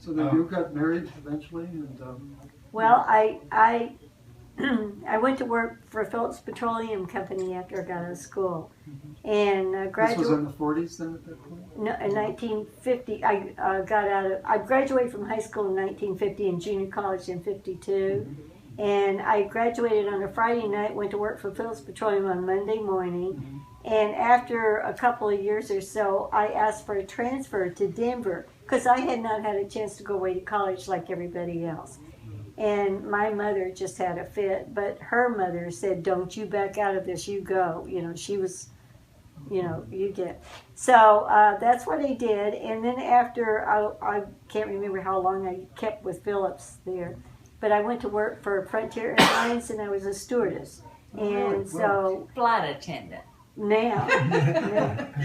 So then you got married eventually, and Well, I I went to work for Phillips Petroleum Company after I got out of school, and this was in graduated. the 40s then at that point? No, in 1950, I graduated from high school in 1950 and junior college in 52. And I graduated on a Friday night, went to work for Phillips Petroleum on Monday morning. And after a couple of years or so, I asked for a transfer to Denver because I had not had a chance to go away to college like everybody else. And my mother just had a fit, but her mother said, "Don't you back out of this, you go." You know, she was, you get. So that's what I did. And then after, I can't remember how long I kept with Phillips there, but I went to work for Frontier Airlines and I was a stewardess. And so Flight attendant. now,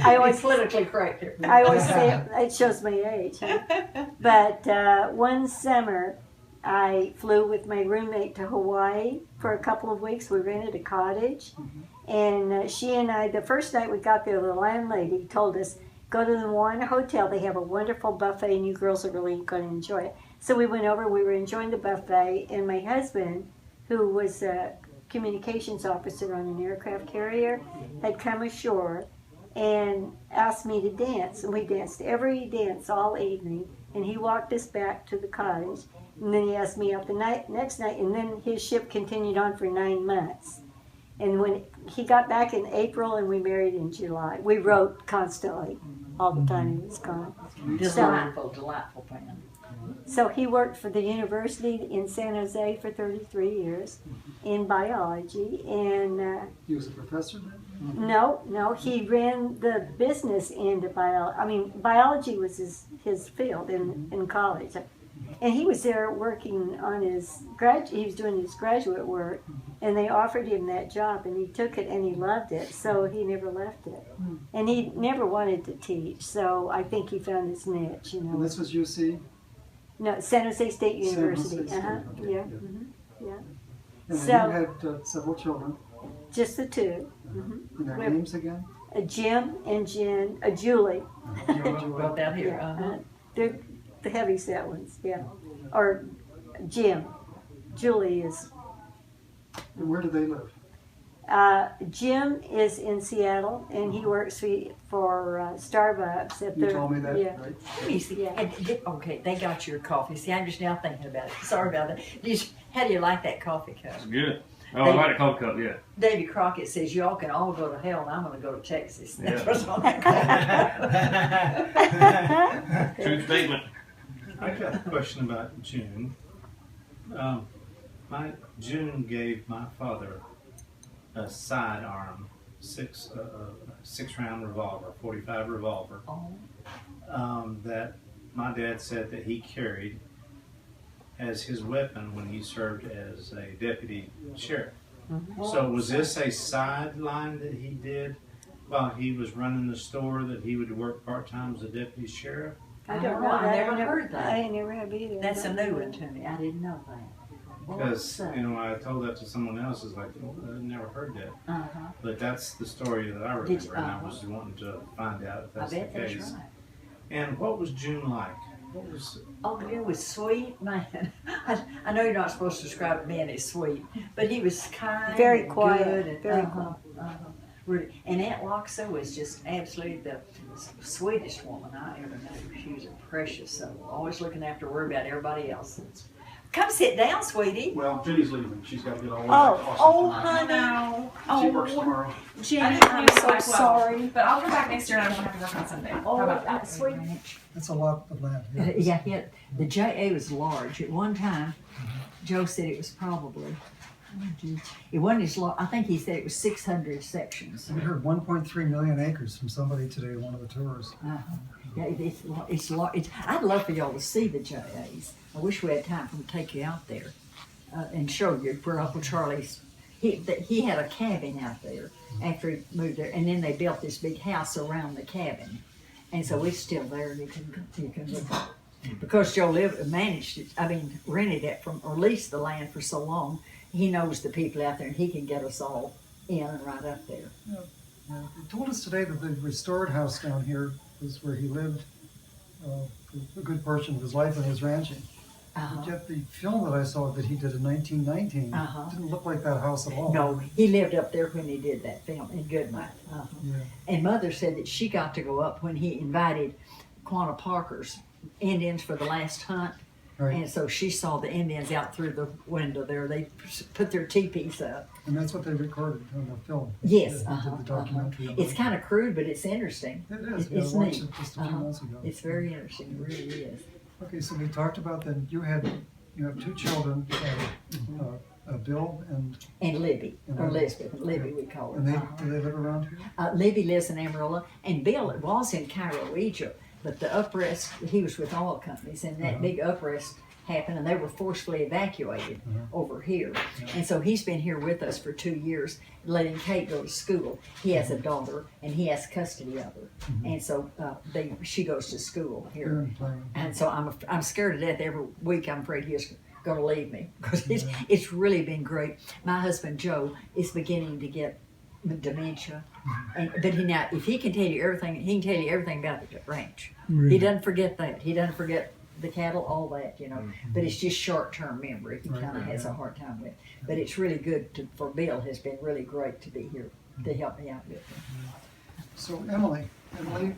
I always politically correct. I always say it shows my age. Huh? But one summer, I flew with my roommate to Hawaii for a couple of weeks. We rented a cottage. And she and I, the first night we got there, the landlady told us, "Go to the Moana Hotel. They have a wonderful buffet and you girls are really going to enjoy it." So we went over, we were enjoying the buffet, and my husband, who was a communications officer on an aircraft carrier, had come ashore and asked me to dance. And we danced every dance all evening. And he walked us back to the cottage. And then he asked me out the next night. And then his ship continued on for 9 months. And when he got back in April and we married in July, we wrote constantly all the time he was gone. Delightful man. So he worked for the university in San Jose for 33 years in biology. And He was a professor then? no, he ran the business end of biology. I mean, biology was his field in college. And he was there working on he was doing his graduate work, and they offered him that job, and he took it, and he loved it, so he never left it. And he never wanted to teach, so I think he found his niche, And this was UC? No, San Jose State San Jose University. State, okay, Yeah. yeah. Yeah. And So- then you had several children. Just the two. And their Well- names again? Jim and Jen, Julie. Wrote that here. Yeah, they're the heavy set ones, yeah. Or Jim. Julie is. And where do they live? Jim is in Seattle, and he works for Starbucks. You told me that, Yeah. right? Let me see. Yeah. Okay, they got your coffee. See, I'm just now thinking about it. Sorry about that. How do you like that coffee cup? It's good. Oh, I like a coffee cup, yeah. Davy Crockett says, "Y'all can all go to hell, and I'm going to go to Texas." That's Yeah. what's on that coffee. True statement. I got a question about June. June gave my father a sidearm, six round revolver, 45 revolver, that my dad said that he carried as his weapon when he served as a deputy sheriff. So was this a sideline that he did while he was running the store, that he would work part-time as a deputy sheriff? I don't know. I never heard that. I never have either. That's a new one to me. I didn't know that. Because, I told that to someone else, it's like, oh, I never heard that. But that's the story that I remember, and I was wanting to find out if I that's the bet that's case. right. And what was June like? What was Oh, June was sweet, man. I know you're not supposed to describe a man as sweet, but he was kind, Very and quiet, good, and, very quiet. Really. And Aunt Loxa was just absolutely the sweetest woman I ever knew. She was a precious soul, always looking after her about everybody else. Come sit down, sweetie. Well, Judy's leaving. She's got to get all the way Oh, back to Boston honey. No. She works tomorrow. Jenny, I didn't I'm really so like sorry. But I'll come back next year and I won't have to work on Sunday. How about that? Sweet. That's a lot of land. Yeah, the JA was large. At one time, Joe said it was probably, it wasn't as large. I think he said it was 600 sections. We heard 1.3 million acres from somebody today, one of the tours. Yeah, it's I'd love for y'all to see the JAs. I wish we had time for them to take you out there and show you where Uncle Charlie's. He had a cabin out there after he moved there, and then they built this big house around the cabin, and so it's still there. And you can look at it. Because Joe managed it. I mean, rented it or leased the land for so long. He knows the people out there, and he can get us all in and right up there. He told us today that the restored house down here was where he lived for a good portion of his life when he was ranching. Uh-huh. But yet the film that I saw that he did in 1919 Uh-huh. didn't look like that house at all. No, he lived up there when he did that film in Goodnight. Uh-huh. Yeah. And Mother said that she got to go up when he invited Quanah Parker's Indians for the last hunt. Right. And so she saw the Indians out through the window there. They put their teepees up. And that's what they recorded on the film. Yes, Yeah, he did the documentary. It's kind of crude, but it's interesting. It is. It's I watched neat. it just a few Uh-huh. months ago. It's very interesting. It really is. Okay, so we talked about that you have 2 children, Bill And Libby, or And- Elizabeth, Libby we call her. and they Uh-huh. do they live around here? Libby lives in Amarillo, and Bill was in Cairo, Egypt, but the uprest, he was with oil companies, and that Uh-huh. big uprest happened, and they were forcefully evacuated Uh-huh. over here. Yeah. And so he's been here with us for 2 years, letting Kate go to school. He has a daughter, and he has custody of her, and so she goes to school Here here. in Plano. And so I'm scared to death every week. I'm afraid he's going to leave me because it's really been great. My husband Joe is beginning to get dementia, but if he can tell you everything, he can tell you everything about the ranch. He doesn't forget that. He doesn't forget the cattle, all that, But it's just short-term memory. He Right, kind of right, has a yeah. hard time with. But it's really good for Bill. Has been really great to be here to help me out with it. So Emily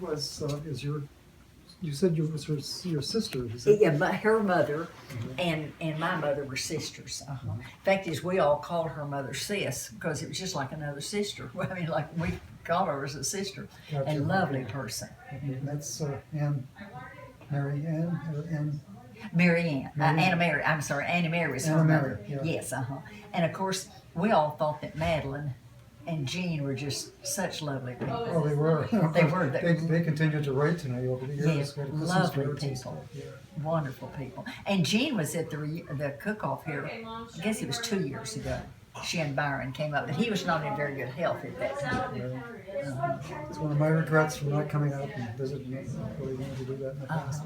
was is you said you was your sister. Is that, Yeah, but her mother and my mother were sisters. Uh-huh. In fact, is we all called her mother Sis because it was just like another sister. I mean, like we call her as a sister. Gotcha. A lovely person. and that's Mary Ann or Ann. Mary Ann. Mary Ann. Anna Mary. I'm sorry, Anna Mary was her Anna Mary, mother. yeah. Yes, And of course, we all thought that Madeline and Jean were just such lovely people. Oh, they were. They were. They continued to write to me over the years. Yes, We had Christmas lovely cards and people. stuff, yeah. Wonderful people. And Jean was at the cook-off here, I guess it was 2 years ago. She and Byron came up, but he was not in very good health at that time. It's one of my regrets for not coming out and visiting. I really wanted to do that in the Uh-huh. past.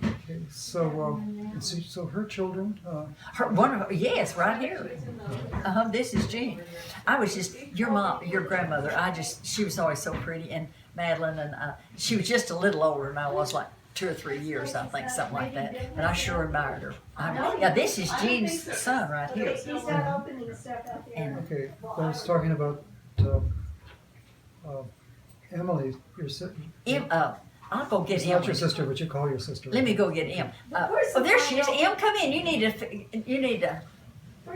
Okay, so so her children. Yes, right here. This is Jean. I was just your mom, your grandmother. She was always so pretty, and Madeline, and she was just a little older than I was, like 2 or 3 years, I think, something like that. But I sure admired her. Yeah, this is Jean's son right here. He's got opening stuff out there. And Okay, I was talking about Emily, your sister. I'll go get It's him. not your sister, but you call your sister. Let me go get him. Oh, there she is. Em, come in. You need to